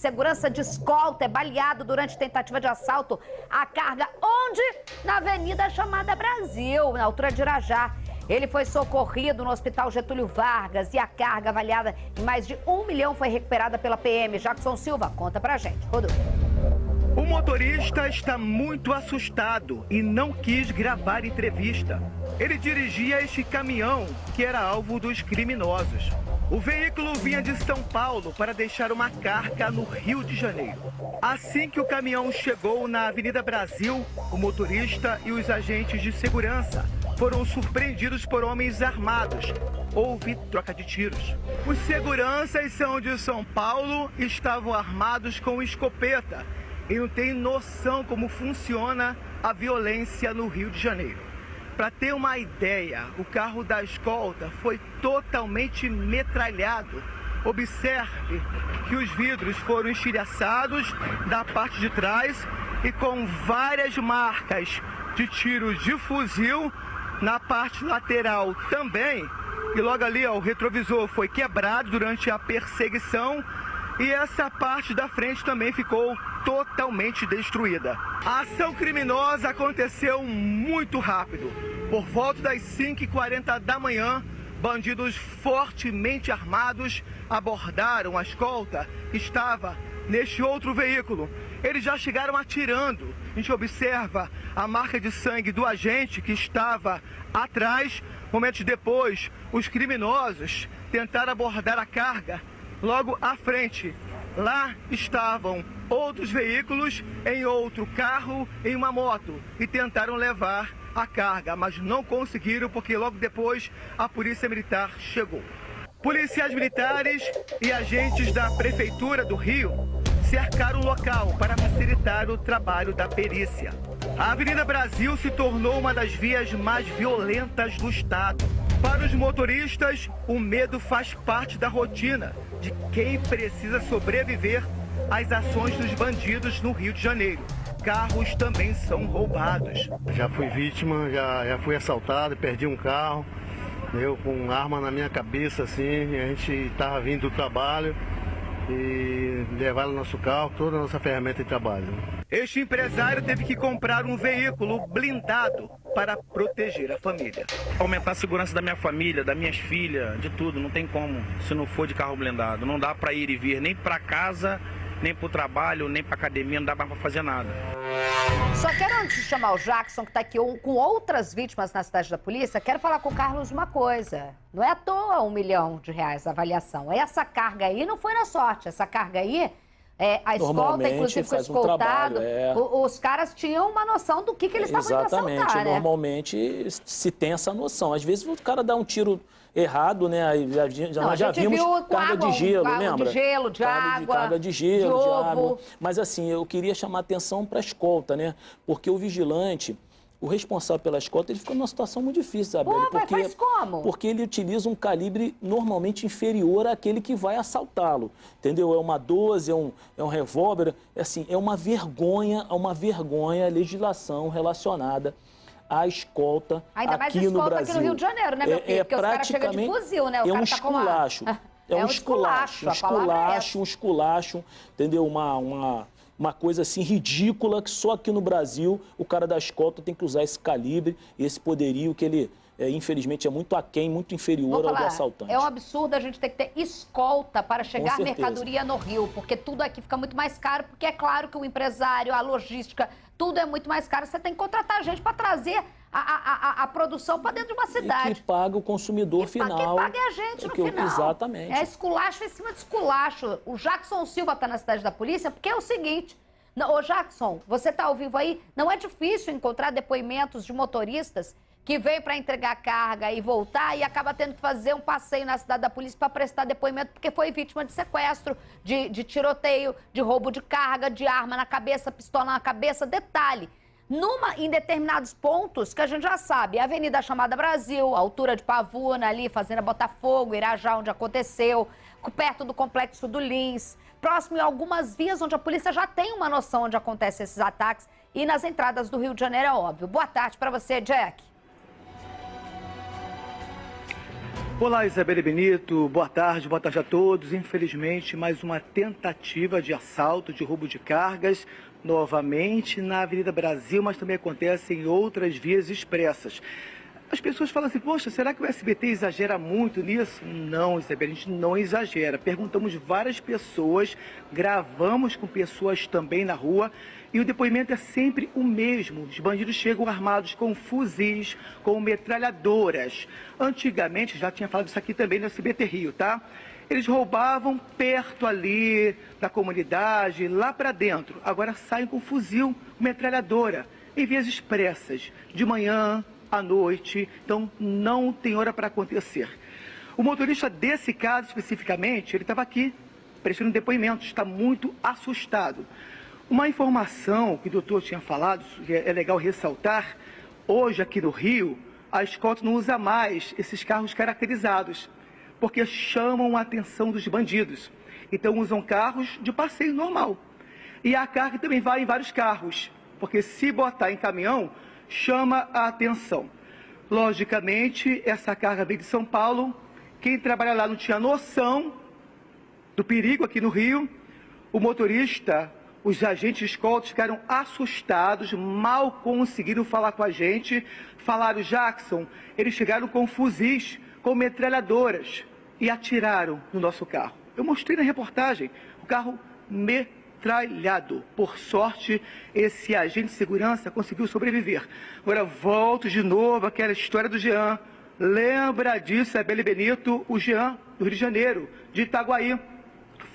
segurança de escolta é baleado durante tentativa de assalto à carga. Onde? Na Avenida Chamada Brasil, na altura de Irajá. Ele foi socorrido no Hospital Getúlio Vargas e a carga avaliada em mais de 1 milhão foi recuperada pela PM. Jackson Silva, conta pra gente. Rodolfo. O motorista está muito assustado e não quis gravar entrevista. Ele dirigia este caminhão que era alvo dos criminosos. O veículo vinha de São Paulo para deixar uma carga no Rio de Janeiro. Assim que o caminhão chegou na Avenida Brasil, o motorista e os agentes de segurança foram surpreendidos por homens armados. Houve troca de tiros. Os seguranças são de São Paulo, estavam armados com escopeta e não tem noção como funciona a violência no Rio de Janeiro. Para ter uma ideia, o carro da escolta foi totalmente metralhado. Observe que os vidros foram estilhaçados da parte de trás e com várias marcas de tiros de fuzil na parte lateral também. E logo ali, ó, o retrovisor foi quebrado durante a perseguição e essa parte da frente também ficou totalmente destruída. A ação criminosa aconteceu muito rápido. Por volta das 5h40 da manhã, bandidos fortemente armados abordaram a escolta que estava neste outro veículo. Eles já chegaram atirando. A gente observa a marca de sangue do agente que estava atrás. Momentos depois, os criminosos tentaram abordar a carga logo à frente. Lá estavam outros veículos em outro carro, em uma moto, e tentaram levar a carga, mas não conseguiram porque logo depois a Polícia Militar chegou. Policiais militares e agentes da Prefeitura do Rio cercaram o local para facilitar o trabalho da perícia. A Avenida Brasil se tornou uma das vias mais violentas do estado. Para os motoristas, o medo faz parte da rotina de quem precisa sobreviver às ações dos bandidos no Rio de Janeiro. Carros também são roubados. Já fui vítima, já fui assaltado, perdi um carro, eu com arma na minha cabeça, assim, a gente estava vindo do trabalho e levaram o nosso carro, toda a nossa ferramenta de trabalho. Este empresário teve que comprar um veículo blindado para proteger a família. Aumentar a segurança da minha família, das minhas filhas, de tudo, não tem como se não for de carro blindado. Não dá para ir e vir nem para casa, nem para o trabalho, nem para academia, não dá para fazer nada. Só quero, antes de chamar o Jackson, que está aqui com outras vítimas na cidade da polícia, quero falar com o Carlos uma coisa. Não é à toa R$1 milhão a avaliação. Essa carga aí não foi na sorte. Essa carga aí, a escolta, inclusive, foi escoltado. Os caras tinham uma noção do que eles estavam indo assaltar, né? Exatamente. Normalmente se tem essa noção. Às vezes o cara dá um tiro errado, né? Nós já vimos carga de gelo, lembra? De gelo, de água, carga de gelo, de água. Mas assim, eu queria chamar a atenção para a escolta, né? Porque o vigilante, o responsável pela escolta, ele fica numa situação muito difícil, Isabelle. Faz como? Porque ele utiliza um calibre normalmente inferior àquele que vai assaltá-lo, entendeu? É uma 12, é um revólver, assim, é uma vergonha a legislação relacionada à escolta ainda mais aqui no Brasil. Aqui no Rio de Janeiro, né, meu filho? Porque os caras chegam de fuzil, né? O cara esculacho. É um esculacho, entendeu? Uma coisa assim ridícula que só aqui no Brasil o cara da escolta tem que usar esse calibre, esse poderio que ele, infelizmente, é muito aquém, muito inferior ao do assaltante. É um absurdo a gente ter que ter escolta para chegar mercadoria no Rio, porque tudo aqui fica muito mais caro, porque é claro que o empresário, a logística, tudo é muito mais caro. Você tem que contratar gente para trazer a produção para dentro de uma cidade. E que paga o consumidor final. Quem paga é a gente no final. Exatamente. É esculacho em cima de esculacho. O Jackson Silva está na cidade da polícia porque é o seguinte... Ô Jackson, você está ao vivo aí? Não é difícil encontrar depoimentos de motoristas que veio para entregar carga e voltar e acaba tendo que fazer um passeio na cidade da polícia para prestar depoimento porque foi vítima de sequestro, de tiroteio, de roubo de carga, de arma na cabeça, pistola na cabeça. Detalhe, em determinados pontos que a gente já sabe, a Avenida Chamada Brasil, a altura de Pavuna, ali, Fazenda Botafogo, Irajá, onde aconteceu, perto do Complexo do Lins, próximo em algumas vias onde a polícia já tem uma noção onde acontecem esses ataques e nas entradas do Rio de Janeiro, é óbvio. Boa tarde para você, Jack. Olá, Isabelle Benito, boa tarde a todos. Infelizmente, mais uma tentativa de assalto, de roubo de cargas, novamente na Avenida Brasil, mas também acontece em outras vias expressas. As pessoas falam assim, poxa, será que o SBT exagera muito nisso? Não, Isabelle, a gente não exagera. Perguntamos várias pessoas, gravamos com pessoas também na rua e o depoimento é sempre o mesmo. Os bandidos chegam armados com fuzis, com metralhadoras. Antigamente, já tinha falado isso aqui também no SBT Rio, tá? Eles roubavam perto ali da comunidade, lá para dentro. Agora saem com fuzil, metralhadora, em vias expressas, de manhã, à noite, então não tem hora para acontecer. O motorista desse caso especificamente, ele estava aqui prestando depoimento, está muito assustado. Uma informação que o doutor tinha falado, que é legal ressaltar, hoje aqui no Rio, a escolta não usa mais esses carros caracterizados, porque chamam a atenção dos bandidos. Então usam carros de passeio normal. E a carga também vai em vários carros, porque se botar em caminhão, chama a atenção. Logicamente, essa carga veio de São Paulo. Quem trabalha lá não tinha noção do perigo aqui no Rio. O motorista, os agentes de escolta ficaram assustados, mal conseguiram falar com a gente. Falaram, Jackson, eles chegaram com fuzis, com metralhadoras e atiraram no nosso carro. Eu mostrei na reportagem, o carro metralhado. Por sorte, esse agente de segurança conseguiu sobreviver. Agora, volto de novo àquela história do Jean. Lembra disso, Isabelle Benito? O Jean, do Rio de Janeiro, de Itaguaí,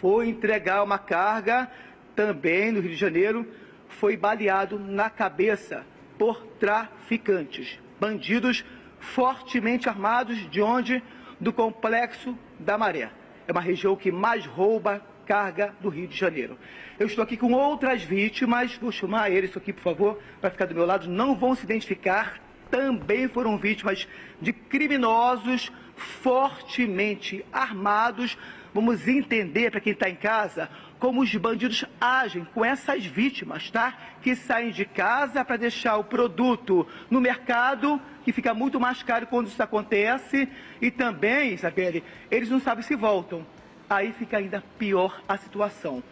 foi entregar uma carga, também no Rio de Janeiro, foi baleado na cabeça por traficantes. Bandidos fortemente armados, de onde? Do Complexo da Maré. É uma região que mais rouba carga do Rio de Janeiro. Eu estou aqui com outras vítimas, vou chamar eles aqui, por favor, para ficar do meu lado, não vão se identificar, também foram vítimas de criminosos fortemente armados. Vamos entender, para quem está em casa, como os bandidos agem com essas vítimas, tá? Que saem de casa para deixar o produto no mercado, que fica muito mais caro quando isso acontece, e também, Isabelle, eles não sabem se voltam. Aí fica ainda pior a situação.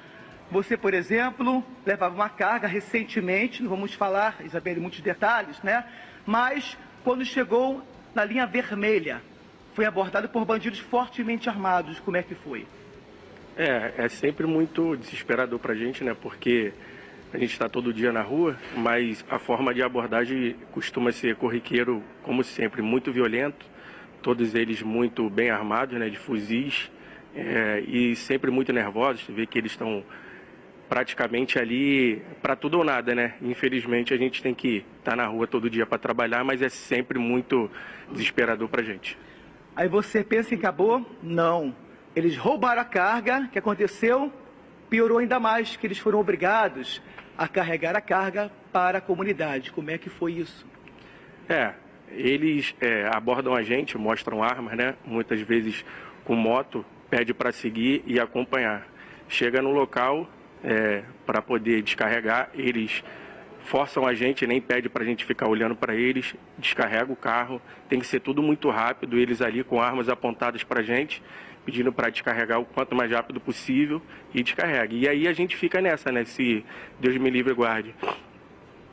Você, por exemplo, levava uma carga recentemente, não vamos falar, Isabelle, muitos detalhes, né? Mas quando chegou na linha vermelha, foi abordado por bandidos fortemente armados. Como é que foi? É sempre muito desesperador pra gente, né? Porque a gente está todo dia na rua, mas a forma de abordagem costuma ser corriqueiro, como sempre, muito violento. Todos eles muito bem armados, né? De fuzis. E sempre muito nervosos, vê que eles estão praticamente ali para tudo ou nada, né? Infelizmente a gente tem que estar na rua todo dia para trabalhar, mas é sempre muito desesperador para a gente. Aí você pensa em acabou? Não. Eles roubaram a carga, que aconteceu, piorou ainda mais, que eles foram obrigados a carregar a carga para a comunidade. Como é que foi isso? Eles abordam a gente, mostram armas, né? Muitas vezes com moto, pede para seguir e acompanhar. Chega no local para poder descarregar, eles forçam a gente, nem pede para a gente ficar olhando para eles, descarrega o carro, tem que ser tudo muito rápido, eles ali com armas apontadas para a gente, pedindo para descarregar o quanto mais rápido possível e descarrega. E aí a gente fica nessa, né? Se Deus me livre e guarde,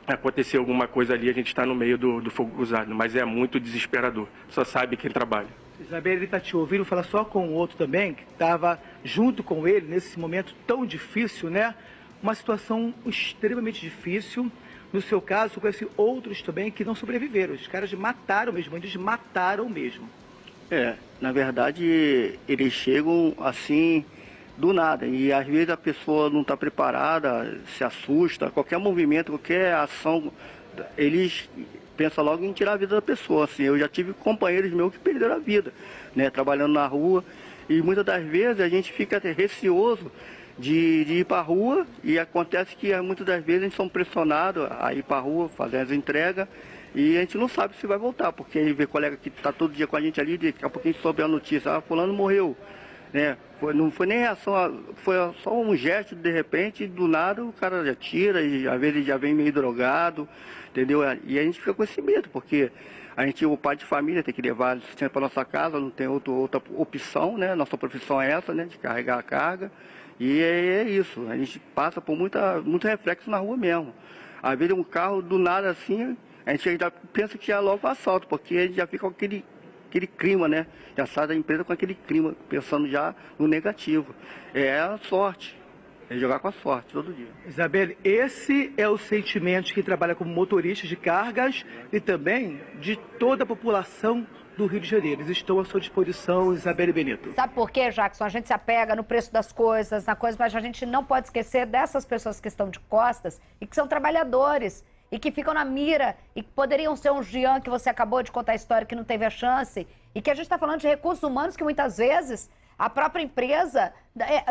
acontecer alguma coisa ali, a gente está no meio do fogo cruzado, mas é muito desesperador, só sabe quem trabalha. Isabelle, ele está te ouvindo falar só com o outro também, que estava junto com ele nesse momento tão difícil, né? Uma situação extremamente difícil. No seu caso, eu conheci outros também que não sobreviveram. Os caras mataram mesmo, eles mataram mesmo. Na verdade, eles chegam assim, do nada. E às vezes a pessoa não está preparada, se assusta. Qualquer movimento, qualquer ação, eles pensam logo em tirar a vida da pessoa. Assim, eu já tive companheiros meus que perderam a vida, né, trabalhando na rua. E muitas das vezes a gente fica receoso de ir para a rua, e acontece que muitas das vezes a gente são pressionados a ir para a rua, fazer as entregas, e a gente não sabe se vai voltar, porque aí vê colega que está todo dia com a gente ali, daqui a pouco a gente soube a notícia, fulano morreu. né? Não foi nem reação, foi só um gesto, de repente, do nada o cara já tira, e às vezes ele já vem meio drogado, entendeu? E a gente fica com esse medo, porque o pai de família tem que levar assistente para nossa casa, não tem outra opção, né? Nossa profissão é essa, né? De carregar a carga. E é isso, a gente passa por muito reflexo na rua mesmo. Às vezes um carro, do nada assim, a gente já pensa que é logo assalto, porque a gente já fica com aquele clima, né? Já sai da empresa com aquele clima, pensando já no negativo. É a sorte, é jogar com a sorte todo dia. Isabelle, esse é o sentimento de quem trabalha como motorista de cargas e também de toda a população do Rio de Janeiro. Eles estão à sua disposição, Isabelle Benito. Sabe por quê, Jackson? A gente se apega no preço das coisas, mas a gente não pode esquecer dessas pessoas que estão de costas e que são trabalhadores e que ficam na mira e que poderiam ser um Jean que você acabou de contar a história que não teve a chance e que a gente está falando de recursos humanos que muitas vezes a própria empresa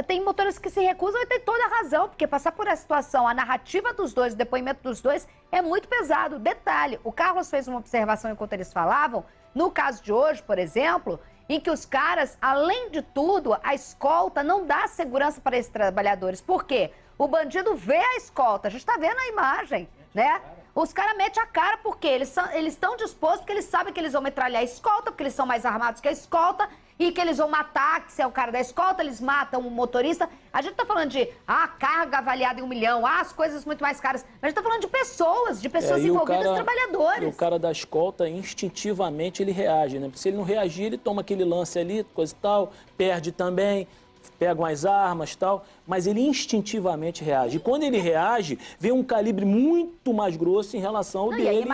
tem motoristas que se recusam e tem toda a razão, porque passar por essa situação, a narrativa dos dois, o depoimento dos dois é muito pesado. Detalhe, o Carlos fez uma observação enquanto eles falavam, no caso de hoje, por exemplo, em que os caras, além de tudo, a escolta não dá segurança para esses trabalhadores. Por quê? O bandido vê a escolta, a gente está vendo a imagem, né? Os caras metem a cara porque eles estão dispostos, porque eles sabem que eles vão metralhar a escolta, porque eles são mais armados que a escolta e que eles vão matar, que se é o cara da escolta, eles matam o motorista. A gente tá falando de carga avaliada em 1 milhão, as coisas muito mais caras. Mas a gente tá falando de pessoas envolvidas, trabalhadores. E o cara da escolta, instintivamente, ele reage, né? Porque se ele não reagir, ele toma aquele lance ali, coisa e tal, perde também, pegam as armas e tal, mas ele instintivamente reage. E quando ele reage, vem um calibre muito mais grosso em relação ao dele.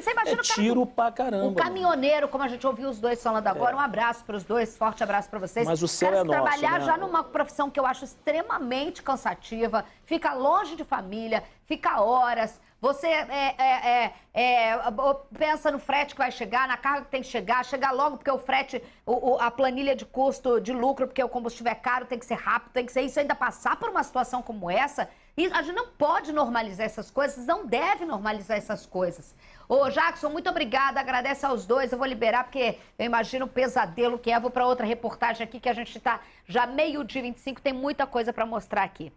Você imagina tiro pra caramba. O caminhoneiro, como a gente ouviu os dois falando agora, um abraço para os dois, forte abraço para vocês. Mas o céu é nosso, trabalhar né? já numa profissão que eu acho extremamente cansativa, fica longe de família, fica horas. Você pensa no frete que vai chegar, na carga que tem que chegar logo, porque o frete, a planilha de custo de lucro, porque o combustível é caro, tem que ser rápido, tem que ser isso, ainda passar por uma situação como essa. E a gente não pode normalizar essas coisas, não deve normalizar essas coisas. Ô, Jackson, muito obrigada, agradece aos dois, eu vou liberar, porque eu imagino o pesadelo que é. Vou para outra reportagem aqui, que a gente está já 12:25, tem muita coisa para mostrar aqui.